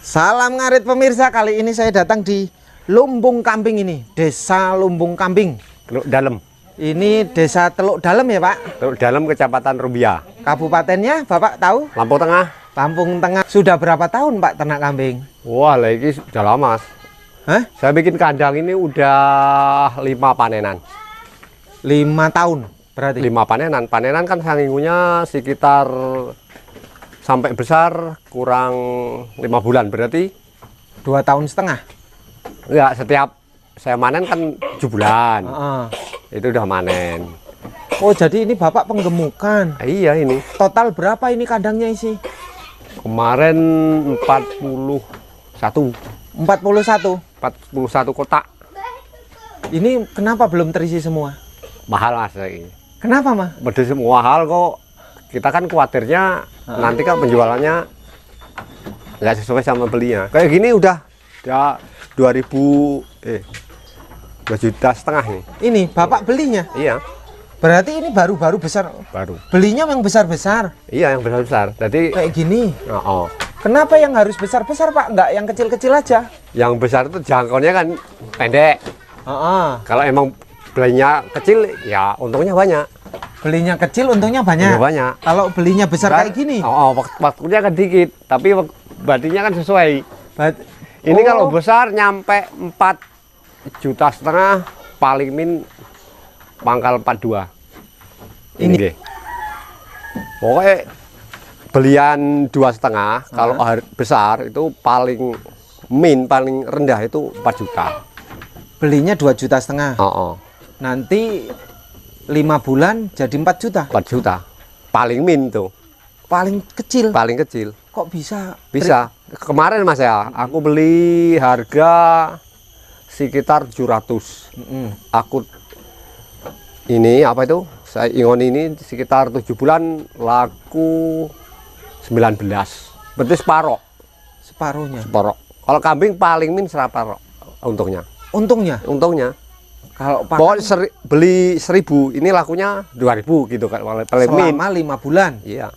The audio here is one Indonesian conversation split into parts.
Salam ngarit pemirsa, kali ini saya datang di Lumbung Kambing ini, Desa Lumbung Kambing. Teluk Dalem. Ini Desa Teluk Dalem ya Pak? Teluk Dalem, Kecamatan Rumbia. Kabupatennya Bapak tahu? Lampung Tengah. Lampung Tengah. Sudah berapa tahun Pak ternak kambing? Wah, lagi sudah lama. Hah? Saya bikin kandang ini udah 5 panenan. 5 tahun berarti? 5 panenan. Panenan kan sangingunya sekitar sampai besar kurang 5 bulan. Berarti 2,5 tahun. Enggak, setiap saya manen kan 7 bulan. Itu udah manen. Oh, jadi ini Bapak penggemukan. Iya, ini. Total berapa ini kandangnya isi? Kemarin 41 kotak. Ini kenapa belum terisi semua? Mahal Mas ini. Kenapa Mas? Beda semua hal kok. Kita kan khawatirnya nanti kan penjualannya nggak sesuai sama belinya. Kayak gini udah 2,5 juta nih. Ini Bapak belinya? Iya. Berarti ini baru-baru besar. Baru. Belinya yang besar-besar. Iya, yang besar-besar. Jadi kayak gini. Oh. Kenapa yang harus besar-besar Pak? Nggak yang kecil-kecil aja? Yang besar itu jangkauannya kan pendek. Kalau emang belinya kecil, ya untungnya banyak. Belinya kecil, untungnya banyak. Banyak. Kalau belinya besar kayak gini? Waktunya kan dikit, tapi batinya kan sesuai. Ini kalau besar nyampe 4,5 juta, paling min pangkal 42. Ini. Pokoknya belian 2,5, kalau besar itu paling rendah itu 4 juta. Belinya 2,5 juta. Nanti 5 bulan jadi 4 juta. 4 juta. Paling min tuh. Paling kecil. Paling kecil. Kok bisa? Bisa. Kemarin Mas ya, aku beli harga sekitar 700. Aku ini apa itu? Saya ingon ini sekitar 7 bulan laku 19. Berarti separoh. Separuhnya. Separoh. Kalau kambing paling min separoh untungnya. Untungnya. Kalau pokoknya beli 1.000, ini lakunya 2.000 gitu kan. Paling min. Selama 5 bulan. Iya.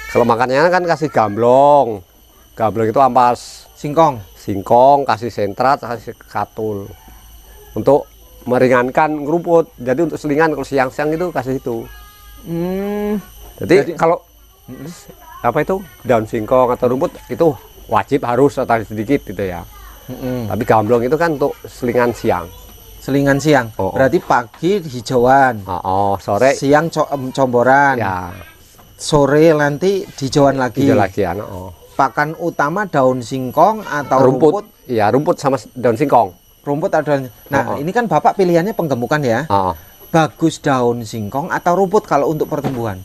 Kalau makannya kan kasih gamblong. Gamblong itu ampas singkong, kasih sentrat, kasih katul. Untuk meringankan ngeruput. Jadi untuk selingan kalau siang-siang itu kasih itu. Jadi kalau apa itu daun singkong atau rumput itu wajib harus tadi sedikit gitu ya. Tapi gamblong itu kan untuk selingan siang. Berarti pagi hijauan. Sore siang comboran. Ya. Sore nanti hijauan lagi. Pakan utama daun singkong atau rumput? Iya, rumput sama daun singkong. Rumput atau nah, ini kan Bapak pilihannya penggemukan ya. Bagus daun singkong atau rumput kalau untuk pertumbuhan?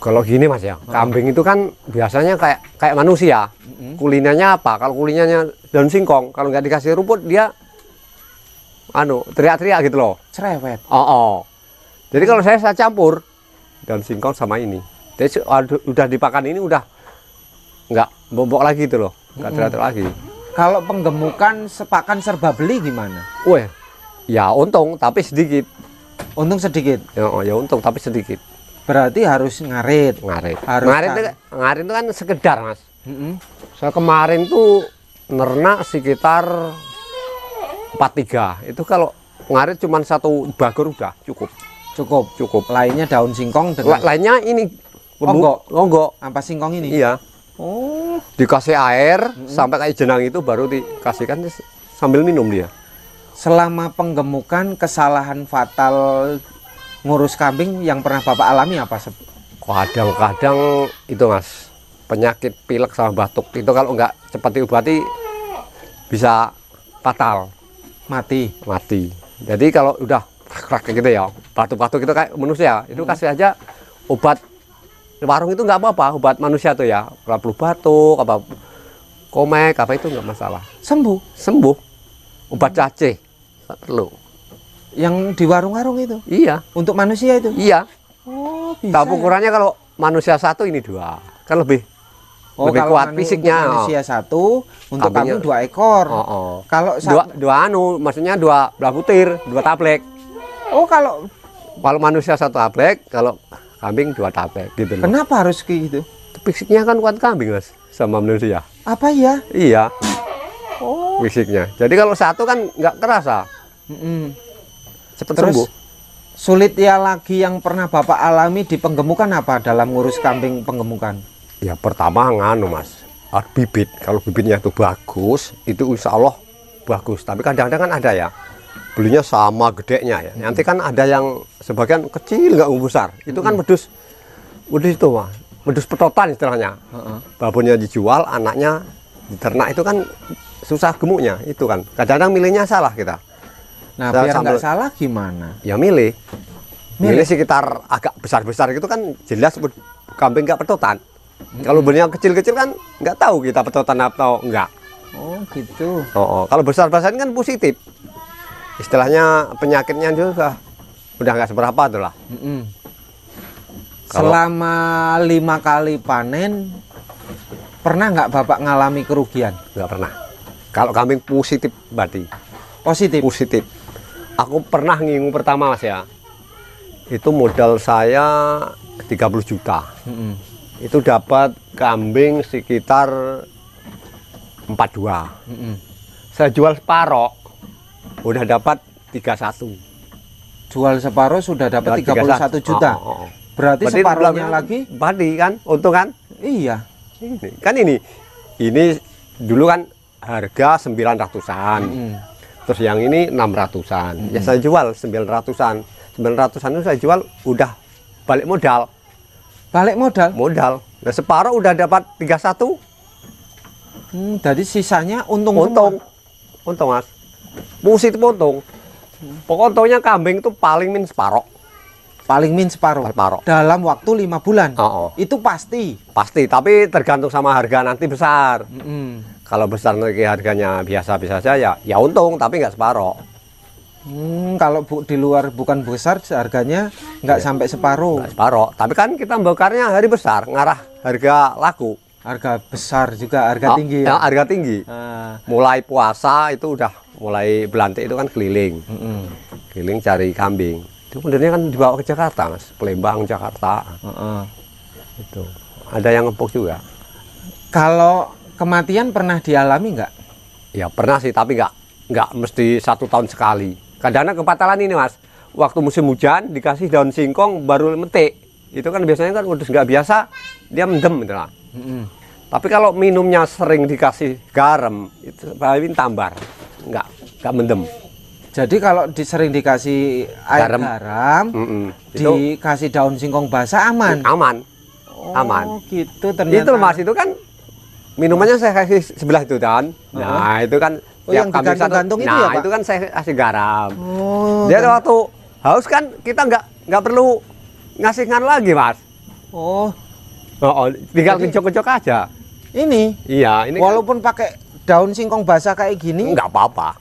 Kalau gini Mas ya, kambing itu kan biasanya kayak manusia. Kulinanya apa? Kalau kulinanya daun singkong, kalau nggak dikasih rumput dia teriak-teriak gitu loh. Cerewet. Jadi kalau saya campur daun singkong sama ini. Jadi udah dipakan ini udah nggak bobok lagi gitu loh, nggak teriak-teriak lagi. Kalau penggemukan sepakan serba beli gimana? Ya untung tapi sedikit. Untung sedikit. Ya untung tapi sedikit. Berarti harus ngarit. Ngarit itu kan sekedar Mas. Saya kemarin tuh nernak sekitar 43. Itu kalau ngarit cuma 1 bagur udah cukup. Lainnya daun singkong dengan lainnya ini onggok. Ampas singkong ini. Iya. Dikasih air sampai kayak jenang itu baru dikasihkan sambil minum dia. Selama penggemukan kesalahan fatal ngurus kambing yang pernah Bapak alami apa? Kadang-kadang itu Mas, penyakit pilek sama batuk itu kalau nggak cepat diobati bisa fatal, mati. Jadi kalau udah kayak gitu ya, batuk-batuk itu kayak manusia, itu kasih aja obat warung itu nggak apa-apa, obat manusia tuh ya, kalau flu batuk, apa komek, apa itu nggak masalah. Sembuh. Obat cacing perlu. Yang di warung-warung itu? Iya. Untuk manusia itu? Iya. Bisa. Tapi ukurannya kalau manusia 1 ini 2, kan lebih kuat fisiknya. Manusia 1, untuk kambing 2 ekor. Kalau maksudnya 2 belah butir, 2 tablek. Kalau manusia 1 tablek, kalau kambing 2 tablek gitu loh. Kenapa harus kayak gitu? Fisiknya kan kuat kambing Mas. sama manusia. Apa ya? Iya. Oh. Fisiknya. Jadi kalau satu kan nggak kerasa. Cepat sembuh. Sulit ya lagi yang pernah Bapak alami di penggemukan apa dalam ngurus kambing penggemukan? Ya pertama nganu Mas, bibit. Kalau bibitnya itu bagus, itu insya Allah bagus. Tapi kadang-kadang kan ada ya, belinya sama gedenya ya. Nanti kan ada yang sebagian kecil nggak besar. Itu kan wedus itu Mas, wedus petotan istilahnya. Babonnya dijual, anaknya diternak, itu kan susah gemuknya. Itu kan kadang-kadang milihnya salah kita. Nah, biar nggak salah gimana? Ya milih sekitar agak besar-besar gitu kan jelas kambing nggak petotan. Kalau belinya kecil-kecil kan nggak tahu kita petotan atau enggak. Oh gitu. Kalau besar-besar kan positif. Istilahnya penyakitnya juga udah nggak seberapa tuh lah. Selama 5 kali panen, pernah nggak Bapak ngalami kerugian? Nggak pernah. Kalau kambing positif berarti. Positif. Aku pernah ngingu pertama Mas ya. Itu modal saya 30 juta. Itu dapat kambing sekitar 42. Saya jual separoh udah dapat 31. Jual separuh sudah dapat 31 juta. Berarti separuhnya lagi badi kan, untung kan? Iya. Ini dulu kan harga 900-an. Terus yang ini 600-an. Ya saya jual 900-an. 900-an itu saya jual udah balik modal. Modal. Nah separuh udah dapat 31. Jadi sisanya untung. Untung Mas. Positif untung. Pokok untungnya kambing itu paling min separuh. Dalam waktu 5 bulan. Itu pasti. Tapi tergantung sama harga nanti besar. Kalau besar nanti harganya biasa-biasa saja, ya untung tapi nggak separuh. Kalau di luar bukan besar harganya nggak sampai separuh. Nggak separuh. Tapi kan kita bokarnya hari besar, ngarah harga laku. Harga besar juga, harga tinggi. Ya, harga tinggi. Mulai puasa itu udah mulai belantik itu kan keliling. Keliling cari kambing. Itu kemudian kan dibawa ke Jakarta Mas, Palembang, Jakarta. Itu ada yang ngepok juga. Kalau kematian pernah dialami nggak? Ya pernah sih, tapi nggak mesti 1 tahun sekali. Kadang-kadang kepatalan ini Mas, waktu musim hujan dikasih daun singkong baru metik. Itu kan biasanya kan udah nggak biasa, dia mendem gitu lah. Tapi kalau minumnya sering dikasih garam, itu paling tambar, nggak mendem. Jadi kalau sering dikasih air garam, dikasih daun singkong basah aman. Aman. Gitu ternyata. Itu Mas, itu kan minumannya saya kasih sebelah itu kan. Nah, itu kan yang digantung-gantung itu ya, Pak? Itu kan saya kasih garam. Dia waktu haus kan kita nggak perlu ngasih ngan lagi, Mas. Tinggal kencok-kencok aja. Ini? Iya, ini walaupun kan pakai daun singkong basah kayak gini nggak apa-apa.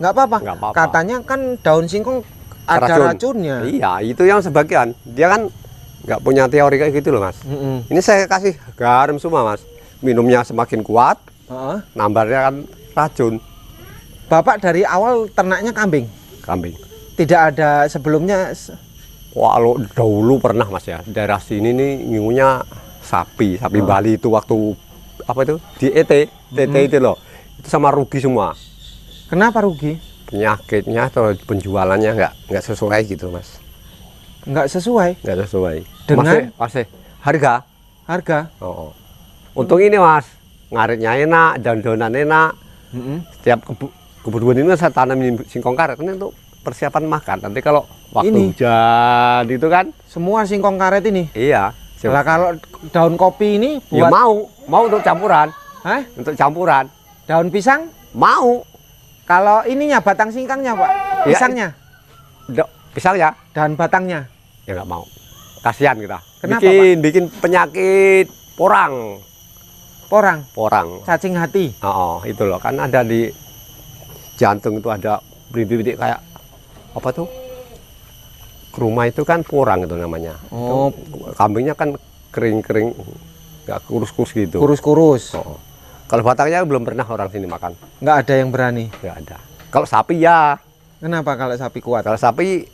Katanya kan daun singkong ada racunnya. Iya, itu yang sebagian. Dia kan nggak punya teori kayak gitu loh Mas. Ini saya kasih garam semua Mas. Minumnya semakin kuat, nambarnya kan racun. Bapak dari awal ternaknya kambing? Kambing. Tidak ada sebelumnya? Kalau dahulu pernah Mas ya. Daerah sini nih ngingunya sapi Bali itu waktu apa itu? Di TT itu loh. Itu sama rugi semua. Kenapa rugi? Penyakitnya atau penjualannya nggak sesuai gitu Mas. Nggak sesuai? Nggak sesuai. Dengan? Masih harga. Untung ini Mas, ngaritnya enak, daun-daunan enak. Setiap kebun ini saya tanamin singkong karet ini untuk persiapan makan. Nanti kalau waktu hujan itu kan semua singkong karet ini? Iya. Nah, kalau daun kopi ini buat... Ya mau untuk campuran. Untuk campuran. Daun pisang? Mau. Kalau ininya batang singkongnya Pak? Pisangnya? Pisangnya? Dan batangnya? Ya nggak mau. Kasihan kita. Kenapa bikin penyakit porang. Cacing hati. Itu loh kan ada di jantung itu ada bintik-bintik kayak apa tuh? Keruma itu kan porang itu namanya. Itu, kambingnya kan kering-kering, nggak kurus-kurus gitu. Kurus-kurus. Kalau batangnya belum pernah orang sini makan. Nggak ada yang berani. Nggak ada. Kalau sapi ya. Kenapa kalau sapi kuat? Kalau sapi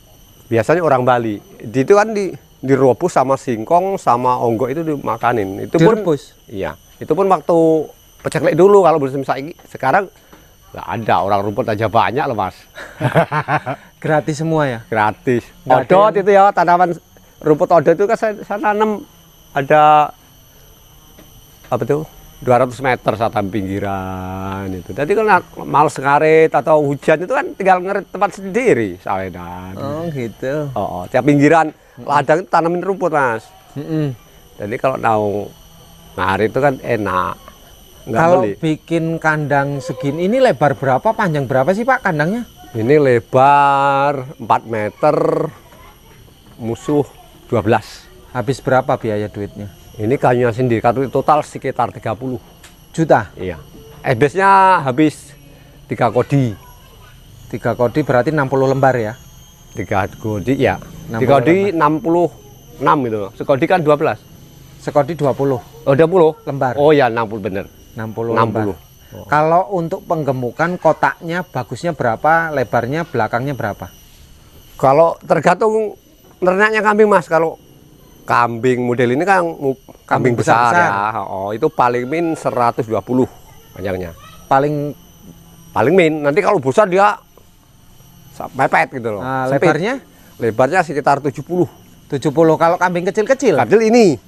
biasanya orang Bali. Itu kan direbus sama singkong sama onggok itu dimakanin. Itu direbus? Iya. Itu pun waktu peceklek dulu kalau musim saiki. Sekarang nggak ada, orang rumput aja banyak loh Mas. Gratis semua ya? Gratis. Nggak ada Odot itu ya, tanaman rumput odot itu kan saya tanam ada apa tuh 200 meter saya tanam pinggiran itu. Jadi kan males ngarit atau hujan itu kan tinggal ngarit tempat sendiri sawedan. Oh gitu. Oh, tiap pinggiran ladang itu tanamin rumput Mas. Jadi kalau mau ngarit itu kan enak. Kalau bikin kandang segini, ini lebar berapa, panjang berapa sih Pak kandangnya? Ini lebar 4 meter, musuh 12. Habis berapa biaya duitnya? Ini kayunya sendiri, kartu total sekitar 30 juta. Iya. Esbesnya habis 3 kodi. 3 kodi berarti 60 lembar ya? 3 kodi ya. 3 kodi 66 gitu. Sekodi kan 12. Sekodi 20. Oh 20 lembar. Oh ya 60 bener. 60 lembar. Oh. Kalau untuk penggemukan kotaknya bagusnya berapa, lebarnya belakangnya berapa? Kalau tergantung ternaknya kambing Mas. Kalau kambing model ini kan kambing besar ya. Oh, itu paling min 120 panjangnya. Paling min. Nanti kalau besar dia mepet gitu loh. Nah, lebarnya? Lebarnya sekitar 70. 70 kalau kambing kecil-kecil. Kecil ini.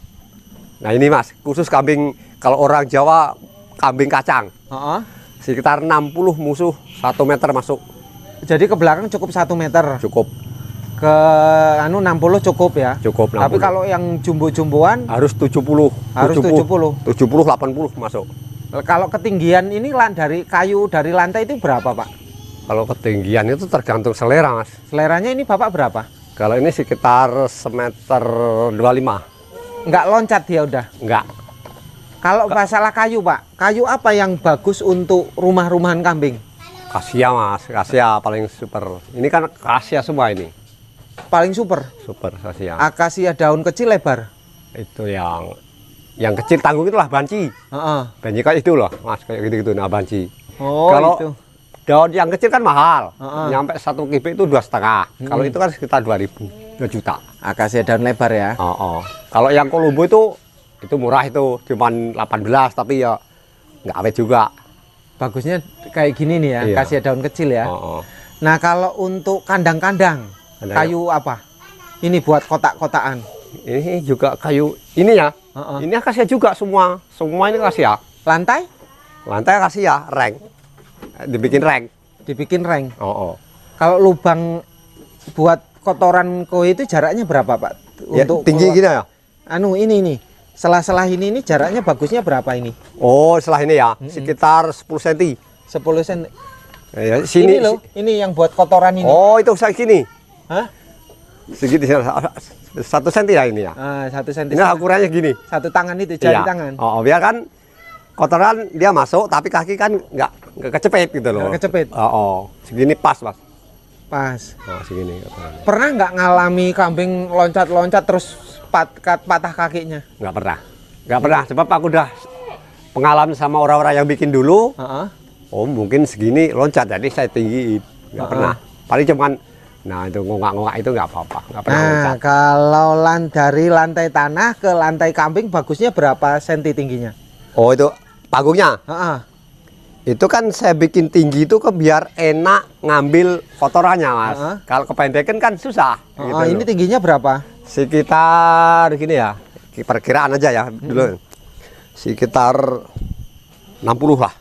Nah, ini Mas, khusus kambing kalau orang Jawa kambing kacang. Sekitar 60 musuh 1 meter masuk. Jadi ke belakang cukup 1 meter. Cukup. Ke 60 cukup ya. Cukup 60. Tapi kalau yang jumbo-jumboan harus 70. Harus 70. 70 80 masuk. Kalau ketinggian ini dari kayu dari lantai itu berapa, Pak? Kalau ketinggian itu tergantung selera, Mas. Seleranya ini Bapak berapa? Kalau ini sekitar semeter 25. Enggak loncat dia udah? Enggak. Kalau masalah kayu, Pak, kayu apa yang bagus untuk rumah-rumahan kambing? Kasia, Mas. Kasia paling super. Ini kan kasia semua ini. Paling super. Super kasia. Akasia daun kecil lebar. Itu yang kecil tanggung itulah banci. Banci kayak itu loh, Mas, kayak gitu-gitu. Nah, banci. Oh, kalau itu. Daun yang kecil kan mahal. Nyampe 1 kipik itu 2,5. Kalau itu kan sekitar 2.000, 2 juta. Akasia daun lebar ya. Kalau yang kolumbo itu murah, itu cuman 18, tapi ya nggak awet juga. Bagusnya kayak gini nih ya, iya. Akasia daun kecil ya. Nah, kalau untuk kandang-kandang, kayu apa? Ini buat kotak-kotakan. Ini juga kayu ini ya. Ini akasia juga semua. Semua ini akasia. Lantai? Lantai akasia, reng. Dibikin reng. Dibikin reng. Kalau lubang buat kotoran koi itu jaraknya berapa, Pak? Ya, untuk tinggi gini ya? Ini. Selah-selah ini jaraknya bagusnya berapa ini? Oh, selah ini ya. Sekitar 10 cm. 10 cm. Ya, sini ini loh, ini yang buat kotoran ini. Oh, itu segini. Hah? Segini 1 cm ya ini ya. 1 cm. Ini ukurannya gini. 1 tangan itu, jari tangan. Biar kan kotoran dia masuk, tapi kaki kan nggak kecepet gitu loh. Nggak kecepet. Segini pas, Mas. Pas. Segini kotorannya. Pernah nggak ngalami kambing loncat-loncat terus patah kakinya? Nggak pernah. Nggak pernah. Sebab aku udah pengalaman sama orang-orang yang bikin dulu. Mungkin segini loncat, jadi saya tinggiin. Nggak pernah. Paling cuman, nah itu ngongak-ngongak itu nggak apa-apa. Nggak pernah loncat. Kalau dari lantai tanah ke lantai kambing bagusnya berapa senti tingginya? Oh, itu panggungnya? Itu kan saya bikin tinggi itu biar enak ngambil kotorannya, Mas. Kalau kependekan kan susah. Gitu ini tingginya berapa? Sekitar gini ya, perkiraan aja ya dulu. Sekitar 60 lah.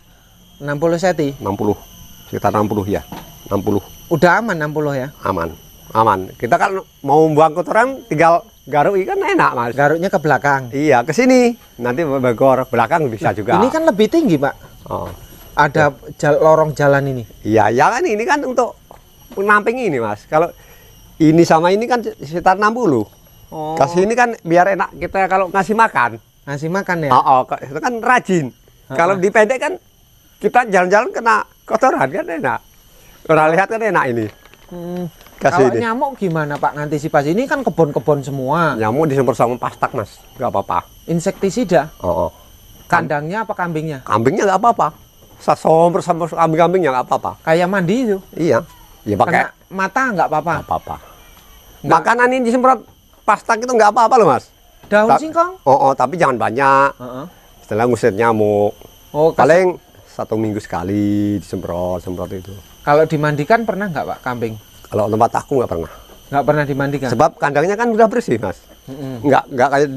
60 cm? 60. Sekitar 60 ya. 60. Udah aman 60 ya? Aman. Kita kan mau buang kotoran tinggal garuk kan enak, Mas. Garuknya ke belakang? Iya, ke sini. Nanti begor belakang bisa juga. Ini kan lebih tinggi, Pak. Ada lorong jalan ini. Iya, ya kan ini kan untuk penamping ini, Mas. Kalau ini sama ini kan sekitar 60. Kasih ini kan biar enak kita kalau ngasih makan. Ngasih makan ya? Itu kan rajin. Kalau dipendek kan kita jalan-jalan kena kotoran kan enak. Orang lihat kan enak ini. Kalau nyamuk gimana, Pak, ngantisipasi? Ini kan kebun-kebun semua. Nyamuk disemprot sama pastak, Mas. Nggak apa-apa. Insektisida? Kandangnya apa kambingnya? Kambingnya nggak apa-apa. Somber sama kambing-kambingnya nggak apa-apa. Kayak mandi itu? Iya. Ya pakai mata nggak apa-apa? Nggak apa-apa. Makanan ini disemprot pastak itu nggak apa-apa loh, Mas. Daun singkong? Tapi jangan banyak. Setelah ngusir nyamuk. Oh, paling 1 minggu sekali disemprot itu. Kalau dimandikan pernah nggak Pak kambing? Kalau tempat aku nggak pernah. Nggak pernah dimandikan. Sebab kandangnya kan udah bersih Mas. Nggak kayak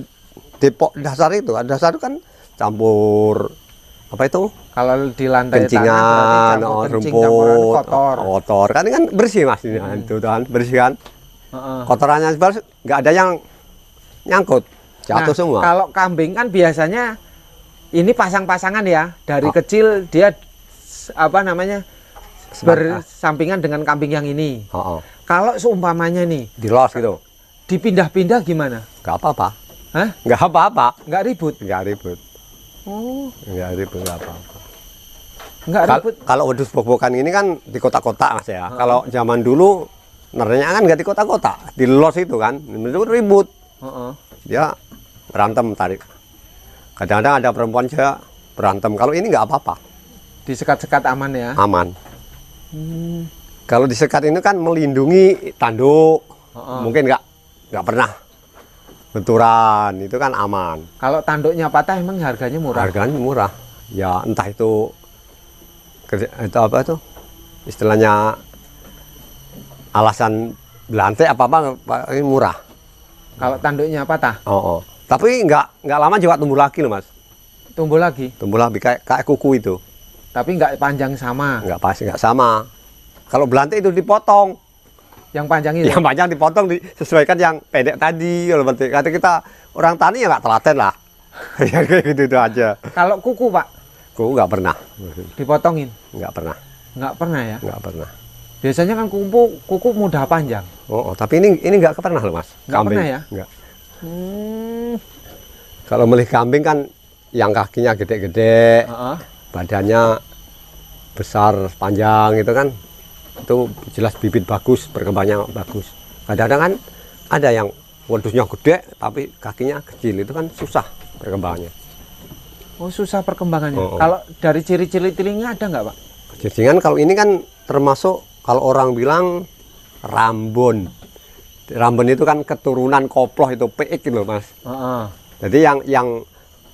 depok dasar itu. Dasar itu kan campur apa itu? Kalau di lantai kencingan, tanah rumput, kotor. Kan bersih Mas ini itu kan bersih kan. Kotorannya nggak ada yang nyangkut, jatuh semua. Kalau kambing kan biasanya ini pasang-pasangan ya, dari kecil dia apa namanya bersampingan dengan kambing yang ini. Kalau seumpamanya nih dilos gitu, dipindah-pindah gimana? Nggak apa-apa. Hah? Nggak apa-apa. Nggak ribut? Nggak ribut. Oh. Nggak ribut, nggak apa-apa. Nggak ribut. Kalau wedus bok-bokan ini kan di kota-kota Mas ya. Kalau zaman dulu nerenya kan nggak di kota-kota, di los itu kan, itu ribut. Dia berantem tarik. Kadang-kadang ada perempuan juga berantem. Kalau ini nggak apa-apa. Disekat-sekat aman ya? Aman. Kalau disekat ini kan melindungi tanduk. Mungkin nggak pernah benturan, itu kan aman. Kalau tanduknya patah emang harganya murah? Harganya murah. Ya entah itu apa itu istilahnya alasan belantai apa ini murah. Kalau tanduknya patah? Tapi nggak lama juga tumbuh lagi loh Mas. Tumbuh lagi? Tumbuh lagi kayak kuku itu. Tapi nggak panjang sama? Nggak sama. Kalau belantai itu dipotong. Yang panjang itu? Yang panjang dipotong disesuaikan yang pendek tadi. Kalau kata kita orang tani ya nggak telaten lah. Ya kayak gitu aja. Kalau kuku Pak? Kuku nggak pernah. Dipotongin? Nggak pernah. Nggak pernah ya? Nggak pernah. Biasanya kan kuku mudah panjang. Tapi ini nggak pernah loh Mas. Nggak pernah ya? Nggak. Kalau melih kambing kan yang kakinya gede-gede, badannya besar, panjang itu kan, itu jelas bibit bagus, perkembangannya bagus. Kadang-kadang kan ada yang wedusnya gede tapi kakinya kecil, itu kan susah perkembangannya. Oh, susah perkembangannya. Kalau dari ciri-ciri ada nggak Pak? Ciri-cirinya kalau ini kan termasuk kalau orang bilang Rambon. Rambon itu kan keturunan koploh itu PX gitu Mas. Jadi yang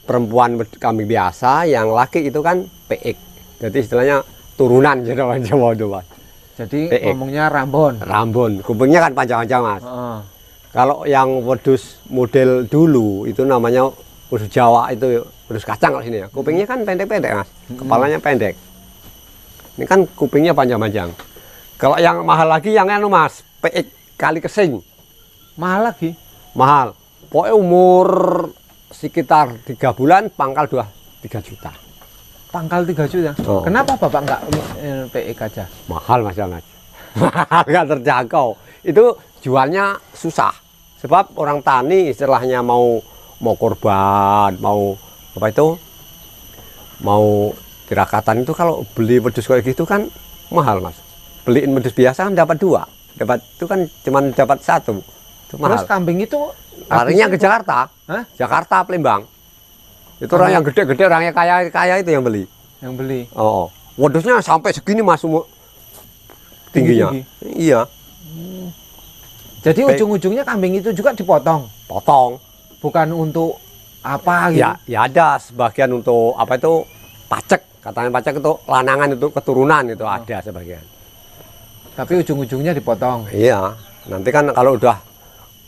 perempuan kambing biasa, yang laki itu kan PX. Jadi istilahnya turunan gitu Jawa itu Mas. Jadi ngomongnya Rambon. Rambon, kupingnya kan panjang-panjang Mas. Kalau yang wedus model dulu itu namanya wedus Jawa itu wedus kacang kalau sini ya. Kupingnya kan pendek-pendek Mas. Kepalanya pendek. Ini kan kupingnya panjang-panjang. Kalau yang mahal lagi yang anu Mas, PX kali kesing. Mahal lagi? Mahal. Pokoknya umur sekitar 3 bulan pangkal 3 juta. Pangkal 3 juta? Kenapa Bapak nggak PX aja? Mahal Mas. Mahal, nggak terjangkau. Itu jualnya susah. Sebab orang tani istilahnya mau korban, mau apa itu? Mau tirakatan itu kalau beli wedus kayak gitu kan mahal Mas. Beliin wedus biasa kan dapat 2. Itu kan cuma dapat 1. Itu mahal. Terus kambing itu larinya ke Jakarta. Hah? Jakarta, Palembang. Itu orang yang gede-gede, orang yang kaya itu yang beli. Yang beli. Wedusnya sampai segini Mas tingginya. Iya. Jadi ujung-ujungnya kambing itu juga dipotong. Potong. Bukan untuk apa gitu. Ya ada sebagian untuk apa itu pacek. Katanya pacek itu lanangan itu keturunan itu ada sebagian. Tapi ujung-ujungnya dipotong. Iya. Nanti kan kalau udah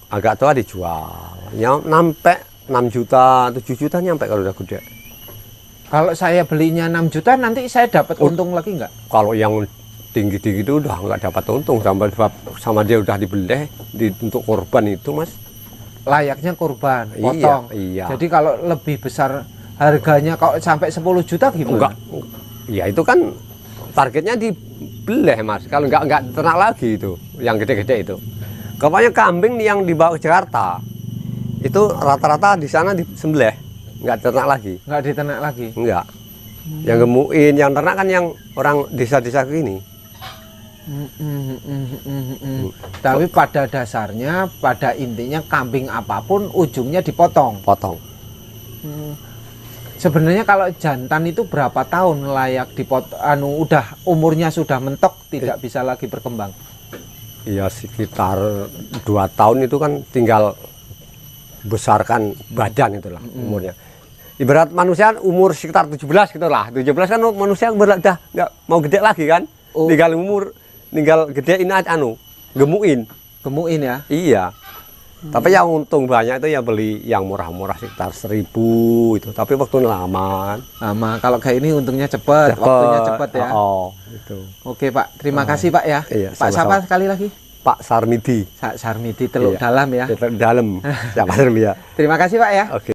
agak tua dijual. Ya sampai 6 juta, 7 juta nyampe kalau udah gede. Kalau saya belinya 6 juta nanti saya dapat untung lagi nggak? Kalau yang tinggi-tinggi itu udah nggak dapat untung sama dia udah dibeli untuk korban itu Mas. Layaknya korban, potong. Iya. Jadi kalau lebih besar harganya kalau sampai 10 juta gimana? Enggak. Ya itu kan targetnya dibeli Mas. Kalau nggak ternak lagi itu, yang gede-gede itu. Kepalanya kambing yang dibawa ke Jakarta itu rata-rata di sana disembelih, nggak ternak lagi. Nggak diternak lagi? Enggak. Yang gemuin, yang ternak kan yang orang desa-desa gini. Tapi pada dasarnya, pada intinya kambing apapun ujungnya dipotong. Potong. Sebenarnya kalau jantan itu berapa tahun layak dipotong? Udah umurnya sudah mentok, tidak bisa lagi berkembang. Iya sekitar 2 tahun itu kan tinggal besarkan badan itulah umurnya. Ibarat manusia umur sekitar 17 gitu lah. 17 kan manusia udah nggak mau gede lagi kan. Tinggal gedein aja gemuin ya. Iya. Tapi yang untung banyak itu ya beli yang murah-murah sekitar 1.000 itu. Tapi waktu lama. Kalau kayak ini untungnya cepet. Waktunya cepet ya. Gitu. Oke Pak, terima kasih Pak ya. Iya, Pak siapa sekali lagi? Pak Sarmidi. Sarmidi Teluk Dalam ya. Teluk Dalam. Siapa ya? Terima kasih Pak ya. Oke.